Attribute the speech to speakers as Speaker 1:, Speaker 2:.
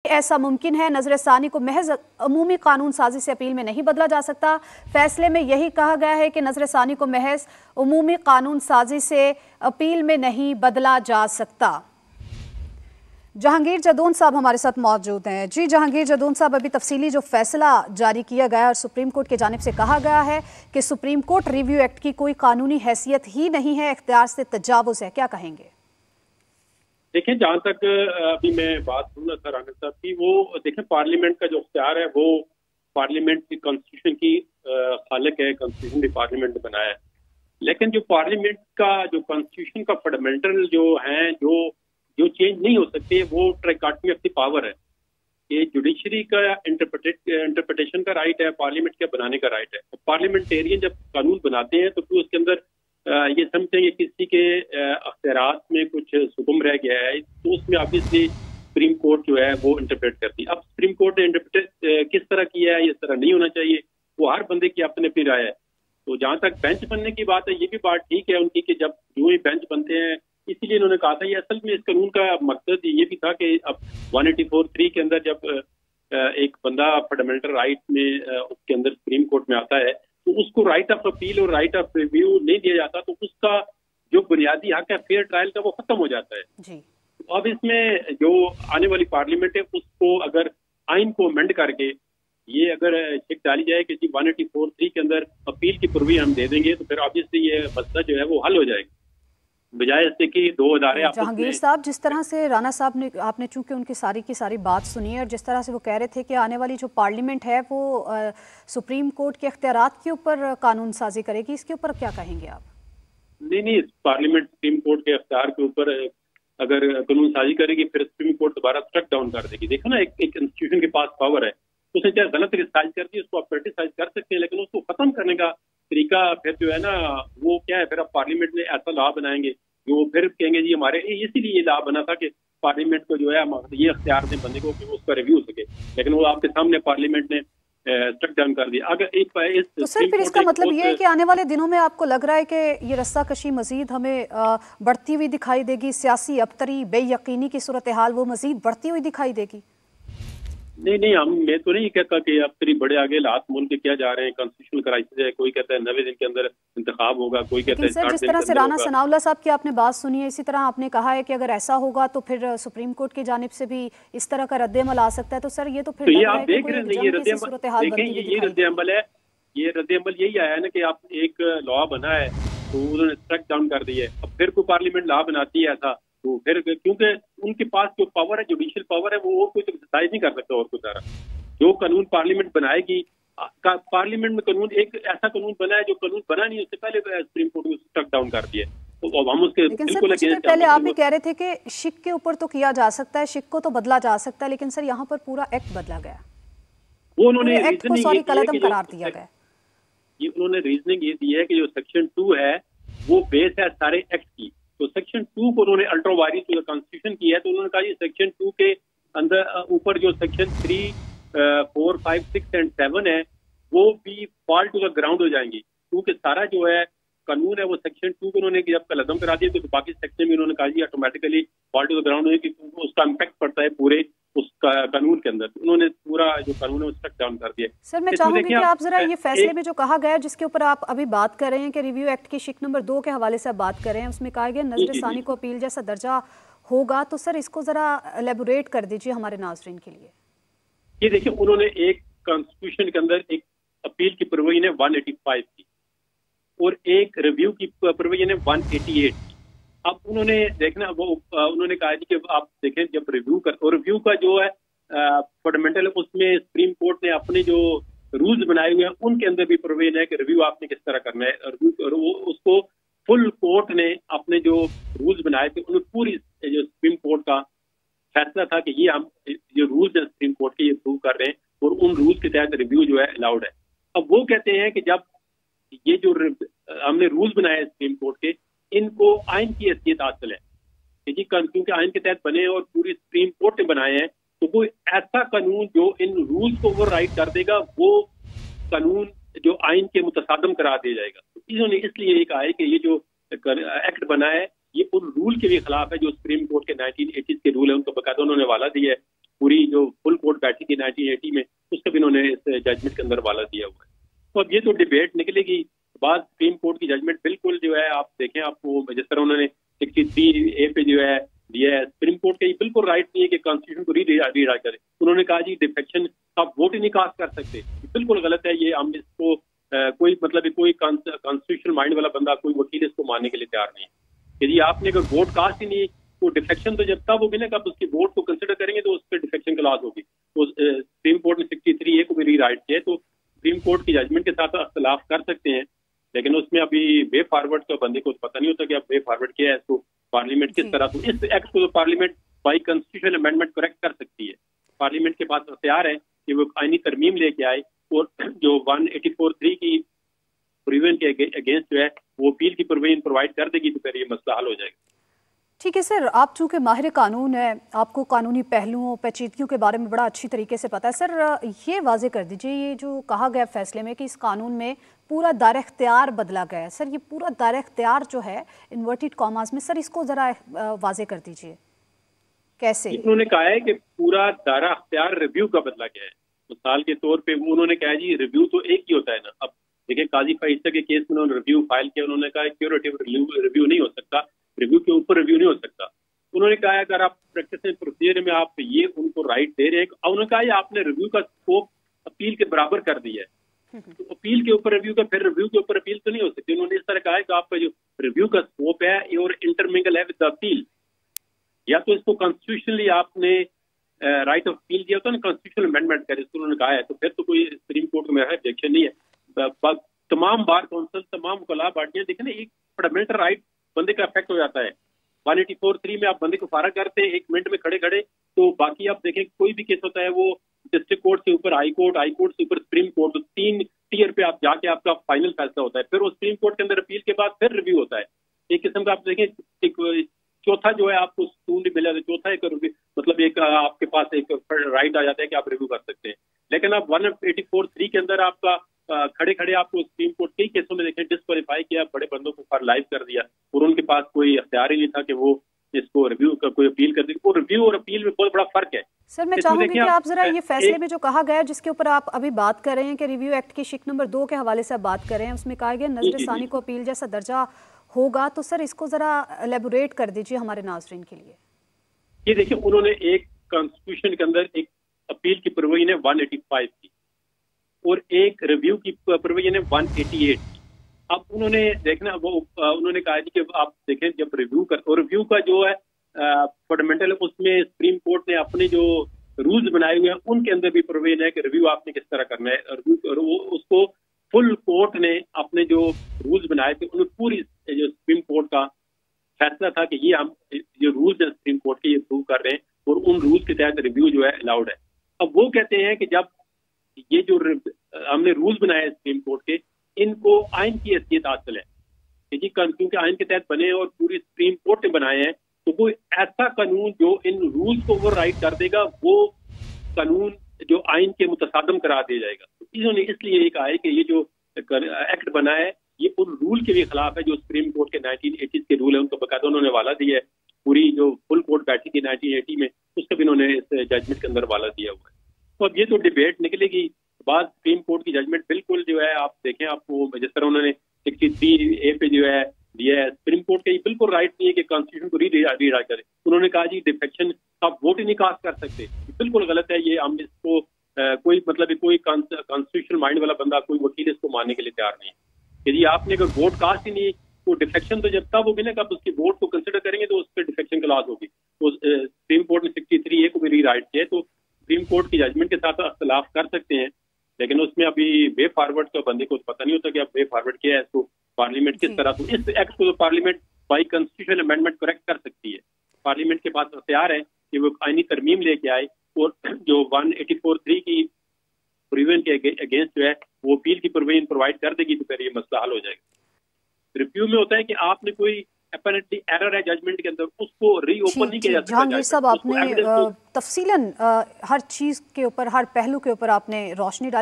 Speaker 1: ایسا ممکن ہے؟ نظر ثانی کو محض عمومی قانون سازی سے اپیل میں نہیں بدلا جا سکتا. فیصلے میں یہی کہا گیا ہے کہ نظر ثانی کو محض عمومی قانون سازی سے اپیل میں نہیں بدلا جا سکتا. جہانگیر جدون صاحب ہمارے ساتھ موجود ہیں. جی جہانگیر جدون صاحب، ابھی تفصیلی جو فیصلہ جاری کیا گیا اور سپریم کورٹ کی جانب سے کہا گیا ہے کہ سپریم کورٹ ریویو ایکٹ کی کوئی قانونی حیثیت ہی نہیں ہے، اختیار سے تجاوز ہے، کیا کہیں گے؟
Speaker 2: دیکھیں، جہاں تک ابھی میں بات سن رہا تھا رانا صاحب کی، وہ دیکھیں پارلیمنٹ کا جو اختیار ہے وہ پارلیمنٹ کی کانسٹیٹیوشن کی خالق ہے، کانسٹیٹیوشن بھی پارلیمنٹ نے بنایا ہے. لیکن جو پارلیمنٹ کا جو کانسٹیٹیوشن کا فنڈامنٹل جو ہیں جو چینج نہیں ہو سکتے، وہ ٹرائکاٹمی آف دی پاور ہے. یہ جوڈیشری کا انٹرپریٹیشن کا رائٹ ہے، پارلیمنٹ کا بنانے کا رائٹ ہے. پارلیمنٹیرین جب قانون بناتے ہیں تو پھر اس کے اندر یہ سمجھتے ہیں کہ کسی کے اختیارات میں کچھ سکم رہ گیا ہے تو اس میں آبویسلی سپریم کورٹ جو ہے وہ انٹرپریٹ کرتی ہے. اب سپریم کورٹ نے انٹرپریٹ کس طرح کیا ہے، اس طرح نہیں ہونا چاہیے، وہ ہر بندے کی اپنی رائے ہے. تو جہاں تک بینچ بننے کی بات ہے، یہ بھی بات ٹھیک ہے ان کی کہ جب جو ہی بینچ بنتے ہیں، اسی لیے انہوں نے کہا تھا یہ اصل میں اس قانون کا مقصد یہ بھی تھا کہ اب 184(3) کے اندر جب ایک بندہ فنڈامنٹل رائٹ میں اس کے اندر سپریم کورٹ میں آتا ہے تو اس کو رائٹ آف اپیل اور رائٹ آف ریویو نہیں دیا جاتا، تو اس کا جو بنیادی حق ہے فیئر ٹرائل کا وہ ختم ہو جاتا ہے.
Speaker 1: جی.
Speaker 2: اب اس میں جو آنے والی پارلیمنٹ ہے اس کو اگر آئین کو امینڈ کر کے یہ اگر چیک ڈالی جائے کہ 184(3) کے اندر اپیل کی پروویژن ہم دے دیں گے تو پھر آبویسلی یہ مسئلہ جو ہے وہ حل ہو جائے گا، بجائے اس سے کہ دو ادارے آپس میں.
Speaker 1: جہانگیر صاحب، جس طرح سے رانا صاحب نے آپ نے چونکہ ان کی ساری بات سنی ہے، اور جس طرح سے وہ کہہ رہے تھے کہ آنے والی جو پارلیمنٹ ہے وہ سپریم کورٹ کے اختیارات کے اوپر قانون سازی کرے گی، اس کے اوپر کیا کہیں گے آپ؟
Speaker 2: نہیں، پارلیمنٹ سپریم کورٹ کے اختیار کے اوپر اگر قانون سازی کرے گی پھر سپریم کورٹ دوبارہ اسٹرک ڈاؤن کر دے گی. دیکھو نا، ایک انسٹیٹیوشن کے پاس پاور ہے، اس نے چاہے غلط ریسائز کر دی، اس کو آپ کرٹیسائز کر سکتے ہیں، لیکن اس کو ختم کرنے کا طریقہ پھر جو ہے نا وہ کیا ہے، پھر اب پارلیمنٹ نے ایسا لا بنائیں گے جو پھر کہیں گے جی ہمارے اسی لیے یہ لا بنا تھا کہ پارلیمنٹ کو جو ہے یہ اختیار دیں بندے کو کہ اس کا ریویو ہو سکے، لیکن وہ آپ کے سامنے پارلیمنٹ نے اسٹرک ڈاؤن کر دیا. اگر ایک
Speaker 1: تو سر پھر اس کا مطلب یہ ہے کہ آنے والے دنوں میں آپ کو لگ رہا ہے کہ یہ رسہ کشی مزید ہمیں بڑھتی ہوئی دکھائی دے گی، سیاسی ابتری، بے یقینی کی صورتحال وہ مزید بڑھتی ہوئی دکھائی دے گی؟
Speaker 2: نہیں، میں تو نہیں کہتا کہ اب تری بڑے آگے حالات ملک کے کیا جا رہے ہیں، کانسٹیٹیوشنل کرائسس ہے، کوئی کہتا ہے 90 دن کے اندر انتخاب ہوگا، کوئی کہتا ہے 60 دن کے اندر ہوگا. جس طرح
Speaker 1: سے رانا ثناء اللہ صاحب کی آپ نے بات سنی ہے، اسی طرح آپ نے کہا ہے کہ اگر ایسا ہوگا تو پھر سپریم کورٹ کی جانب سے بھی اس طرح کا رد عمل آ سکتا ہے. تو سر یہ تو پھر
Speaker 2: آپ دیکھ رہے ہیں یہ رد عمل ہے، یہ رد عمل یہی آیا ہے نا کہ آپ ایک لا بنا ہے تو انہوں نے اسٹرک ڈاؤن کر دی ہے. اب پھر کوئی پارلیمنٹ لا بناتی ہے ایسا تو پھر کیونکہ ان کے پاس جو پاور ہے، جوڈیشل پاور ہے، وہ کوئی ایکسرسائز نہیں کر سکتا اور کوئی طرح. جو قانون پارلیمنٹ بنائے گی، پارلیمنٹ میں قانون ایک ایسا قانون بنا ہے جو قانون بنا نہیں، اس سے پہلے سپریم کورٹ نے اسٹرک ڈاؤن کر دیا. تو ہم اس کے
Speaker 1: لیکن پہلے آپ بھی کہہ رہے تھے کہ شک کے اوپر تو کیا جا سکتا ہے، شک کو تو بدلا جا سکتا ہے، لیکن سر یہاں پر پورا ایکٹ بدلا گیا،
Speaker 2: وہ انہوں نے
Speaker 1: ایکٹ کو سوری قلعدم قرار دیا گیا.
Speaker 2: یہ انہوں نے ریزننگ یہ دی ہے کہ جو سیکشن 2 ہے وہ بیس ہے سارے ایکٹ کی. تو سیکشن 2 کو انہوں نے الٹرا وائرس جو کانسٹیٹیوشن کی ہے، تو انہوں نے کہا یہ سیکشن 2 کے اندر اوپر جو سیکشن 3 4 5 6 اور 7 ہے وہ بھی فال ٹو دا گراؤنڈ ہو جائیں گی، کیونکہ سارا جو ہے قانون ہے وہ سیکشن 2 کو انہوں نے جب قلعدم کرا دیا تو باقی سیکشن میں انہوں نے کہا جی automatically fall to the ground ہوئے کہ اس کا امپیکٹ پڑتا ہے پورے اس قانون کے اندر. انہوں نے پورا جو قانون ہے وہ اسٹرک ڈاؤن کر دیا.
Speaker 1: سر میں چاہوں گی کہ آپ ذرا یہ فیصلے میں جو کہا گیا جس کے اوپر آپ ابھی بات کر رہے ہیں کہ ریویو ایکٹ کی شک نمبر 2 کے حوالے سے بات کر رہے ہیں، اس میں کہا گیا نظر ثانی کو اپیل جیسا درجہ ہوگا، تو سر اس کو ذرا ایلیبوریٹ کر دیجیے ہمارے ناظرین کے لیے.
Speaker 2: یہ دیکھیں، انہوں نے ایک کانسٹیٹیوشن کے اندر ایک اپیل کی پروویژن ہے 185 کی اور ایک ریویو کی پروویژن ہے 188 کی. اب انہوں نے دیکھنا وہ انہوں نے کہا کہ آپ دیکھیں جب ریویو کا جو ہے فنڈامنٹل اس میں سپریم کورٹ نے اپنے جو رولز بنائے ہوئے ہیں ان کے اندر بھی پروویژن ہے کہ ریویو آپ نے کس طرح کرنا ہے. اس کو فل کورٹ نے اپنے جو رولز بنائے تھے انہیں پوری جو سپریم کورٹ کا فیصلہ تھا کہ یہ ہم جو رولز ہیں سپریم کورٹ کے یہ اپروو کر رہے ہیں اور ان رولز کے تحت ریویو جو ہے الاؤڈ ہے. اب وہ کہتے ہیں کہ جب یہ جو ہم نے رولز بنائے سپریم کورٹ کے ان کو آئین کی حیثیت حاصل ہے جی، کیونکہ آئین کے تحت بنے اور پوری سپریم کورٹ نے بنائے ہیں، تو کوئی ایسا قانون جو ان رولز کو اوور رائڈ کر دے گا وہ قانون جو آئین کے متصادم قرار دیا جائے گا. تو انہوں نے اس لیے یہ کہا ہے کہ یہ جو ایکٹ بنا ہے یہ ان رول کے بھی خلاف ہے جو سپریم کورٹ کے 1980 کے رول ہے، ان کو باقاعدہ انہوں نے حوالہ دیا ہے. पूरी जो फुल कोर्ट बैठी थी 1980 में, उसका भी इन्होंने इस जजमेंट के अंदर हवाला दिया हुआ है। तो अब ये तो डिबेट निकलेगी, बाद सुप्रीम कोर्ट की जजमेंट बिल्कुल जो है, आप देखें, आपको जिस तरह उन्होंने 63A पे जो है दिया है, सुप्रीम कोर्ट का ये बिल्कुल राइट नहीं है कि कॉन्स्टिट्यूशन को रीराइट करे। उन्होंने कहा जी डिफेक्शन आप वोट ही नहीं कास्ट कर सकते, बिल्कुल गलत है ये। हम इसको कोई मतलब कोई कॉन्स्टिट्यूशनल माइंड वाला बंदा, कोई वकील इसको मानने के लिए तैयार नहीं है। यदि आपने अगर वोट कास्ट ही नहीं, तो डिफेक्शन तो जब तब होगी ना, कब उसकी वोट को कंसिडर करेंगे तो उस पर डिफेक्शन क्लॉज होगी। तो सुप्रीम कोर्ट ने 63A को भी रीराइट किया, तो सुप्रीम कोर्ट की जजमेंट के साथ अख्तिलाफ कर सकते हैं, लेकिन उसमें अभी वे फॉरवर्ड का बंदे को पता नहीं होता कि अब वे फॉरवर्ड किया है, इसको पार्लियामेंट किस तरह, तो इस एक्ट को तो parliament by constitutional amendment correct कर सकती है। पार्लियामेंट के पास अख्तियार है कि वो आईनी तरमीम लेके आए और जो 184(3) की प्रोविजन के अगेंस्ट जो है वो अपील की प्रोविजन प्रोवाइड कर देगी, तो फिर ये मसला हल हो जाएगा।
Speaker 1: ठीक है सर, आप चूंकि माहिर कानून है, आपको कानूनी पहलुओं पेचीदगियों के बारे में बड़ा अच्छी तरीके से पता है। सर ये वाजे कर दीजिए, ये जो कहा गया फैसले में कि इस कानून में पूरा दायर इख्तियार बदला गया है, सर ये पूरा दायर इख्तियार जो है इन्वर्टेड कॉमास में, सर इसको ज़रा वाजे कर दीजिए कैसे।
Speaker 2: उन्होंने कहा है कि पूरा दायर इख्तियार रिव्यू का बदला गया है। मिसाल के तौर पे उन्होंने कहा जी रिव्यू तो एक ही होता है ना। अब देखिए काजी फैसला के केस में उन्होंने रिव्यू फाइल किया, उन्होंने कहा क्यूरेटिव रिव्यू नहीं हो सकता, रिव्यू के ऊपर रिव्यू नहीं हो सकता। उन्होंने कहा अगर आप प्रैक्टिस प्रोसीजर में आप ये उनको राइट दे रहे हैं, उन्होंने कहा आपने रिव्यू का स्कोप अपील के बराबर कर दिया है, तो अपील के ऊपर रिव्यू का, फिर रिव्यू के ऊपर अपील तो नहीं हो सकती। उन्होंने इस तरह कहा है कि आपका जो रिव्यू का स्कोप है ये और इंटरमिंगल है विद द अपील, या तो इसको कॉन्स्टिट्यूशनली आपने राइट ऑफ अपील दिया होता ना, कॉन्स्टिट्यूशनल अमेंडमेंट करे, इसको उन्होंने कहा है, तो फिर तो कोई सुप्रीम कोर्ट में ऑब्जेक्शन नहीं है। तमाम बार काउंसिल, तमाम वकला पार्टियां देखें ना, एक फंडामेंटल राइट बंदे का अफेक्ट हो जाता है। 184(3) में आप बंदे को फारग करते हैं 1 मिनट में खड़े खड़े, तो बाकी आप देखें कोई भी केस होता है वो डिस्ट्रिक्ट कोर्ट से ऊपर हाई कोर्ट, हाई कोर्ट से ऊपर सुप्रीम कोर्ट, तो 3 टियर पे आप जाके आपका फाइनल फैसला होता है। फिर वो सुप्रीम कोर्ट के अंदर अपील के बाद फिर रिव्यू होता है। एक किस्म का आप देखें, एक चौथा जो है आपको सुकून भी मिला, चौथा एक मतलब एक आपके पास एक राइट आ जाता है कि आप रिव्यू कर सकते हैं। लेकिन आप 184(3) के अंदर आपका खड़े खड़े आपको सुप्रीम कोर्ट कई केसों में देखें डिस्क्वालीफाई किया, बड़े बंदों को फॉर लाइफ कर दिया, और उनके पास कोई अख्तियार ही नहीं था कि वो इसको रिव्यू का कोई अपील कर दे। वो रिव्यू और अपील में बहुत बड़ा फर्क है।
Speaker 1: सर मैं चाहूंगी कि आप जरा ये फैसले में जो कहा गया है, जिसके ऊपर आप अभी बात कर रहे हैं कि रिव्यू एक्ट की शिक नंबर 2 के हवाले से आप बात कर रहे हैं, उसमें कहा गया नजर सानी को अपील जैसा दर्जा होगा, तो सर इसको जरा एलेबोरेट कर दीजिए हमारे नाज़रीन के लिए।
Speaker 2: ये देखिए, उन्होंने एक कॉन्स्टिट्यूशन के अंदर एक अपील की प्रोविजन है 185 की, और एक रिव्यू की प्रोविजन है 188 की। अब उन्होंने देखना वो उन्होंने कहा कि आप देखें जब रिव्यू कर, और रिव्यू का जो है फंडामेंटल, उसमें सुप्रीम कोर्ट ने अपने जो रूल्स बनाए हुए हैं उनके अंदर भी प्रोविजन है कि रिव्यू आपने किस तरह करना है। रिव्यू उसको फुल कोर्ट ने अपने जो रूल्स बनाए थे उनमें पूरी जो सुप्रीम कोर्ट का फैसला था कि ये हम जो रूल्स है सुप्रीम कोर्ट के ये प्रूव कर रहे हैं, और उन रूल्स के तहत रिव्यू जो है अलाउड है। अब वो कहते हैं कि जब ये जो हमने रूल्स बनाए सुप्रीम कोर्ट के, इनको आइन की हैसियत हासिल है कि क्योंकि आइन के तहत बने और पूरी सुप्रीम कोर्ट ने बनाए हैं, तो कोई ऐसा कानून जो इन रूल्स को ओवरराइड कर देगा वो कानून जो आइन के मुतसादम करार दिया जाएगा। तो इन्होंने इसलिए ये कहा है कि ये जो एक्ट बना है ये उन रूल के भी खिलाफ है जो सुप्रीम कोर्ट के 1980 के रूल है, उनको बकायदा उन्होंने हवाला दिया है। पूरी जो फुल कोर्ट बैठी थी 1980 में, उसका भी उन्होंने इस जजमेंट के अंदर हवाला दिया हुआ है। तो अब ये तो डिबेट निकलेगी, बाद सुप्रीम कोर्ट की जजमेंट बिल्कुल जो है, आप देखें, आपको जिस तरह उन्होंने 63A पे जो है दिया है, सुप्रीम कोर्ट का ये बिल्कुल राइट नहीं है कि कॉन्स्टिट्यूशन को रीराइट करे। उन्होंने कहा जी डिफेक्शन आप वोट ही नहीं कास्ट कर सकते, बिल्कुल गलत है ये। हम इसको कोई मतलब कोई कॉन्स्टिट्यूशनल माइंड वाला बंदा, कोई वकील इसको मानने के लिए तैयार नहीं है। यदि आपने अगर वोट कास्ट ही नहीं, तो डिफेक्शन तो जब तब होगी ना, कब उसकी वोट को कंसिडर करेंगे तो उस पर डिफेक्शन क्लॉज होगी। तो सुप्रीम कोर्ट ने 63A को भी रीराइट किया, तो सुप्रीम कोर्ट की जजमेंट के साथ अख्तिलाफ कर सकते हैं, लेकिन उसमें अभी वे फॉरवर्ड का बंदे को पता नहीं होता कि अब वे फॉरवर्ड किया है, इसको पार्लियामेंट किस तरह, तो इस एक्ट को तो parliament by constitutional amendment correct कर सकती है। पार्लियामेंट के पास अख्तियार है कि वो आईनी तरमीम लेके आए, और जो 184(3) की प्रोविजन के अगेंस्ट जो है वो अपील की प्रोविजन प्रोवाइड कर देगी, तो फिर ये मसला हल हो जाएगा। रिव्यू में होता है कि आपने कोई अपैरेंटली एरर है जजमेंट के अंदर, उसको रीओपन नहीं किया जा सकता।
Speaker 1: जहांगीर साहब, आपने तफसीलन हर चीज के ऊपर, हर पहलू के ऊपर आपने रोशनी डाली।